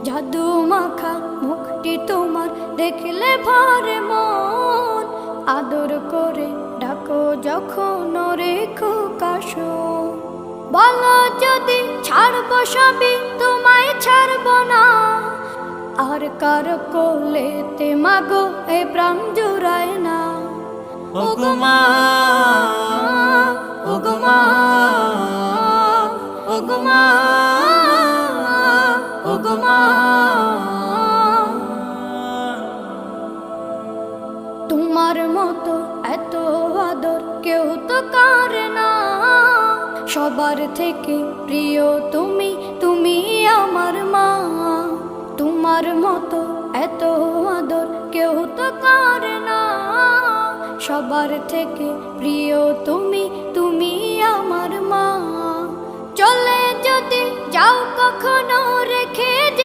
জাদু মাখা মুখটি তোমার দেখলে ভরে মন, আদর করে ডাকো যখন রেখো কাশো। বলো যদি ছাড়বো সবই তোমায় ছাড়বো না, আর কার কোলেতে মাগো এ প্রাণ জুড়ায় না। ওগো মা, ওগো মা, ওগো মা, ওগো মা। তোমার মতো এত আদর কেউ তো করে না, সবার থেকে প্রিয় তুমি, তুমি আমার মা। তোমার মতো এত আদর কেউ তো করে না, সবার থেকে প্রিয় তুমি, তুমি আমার মা। চলে যদি যাও কখনো রেখে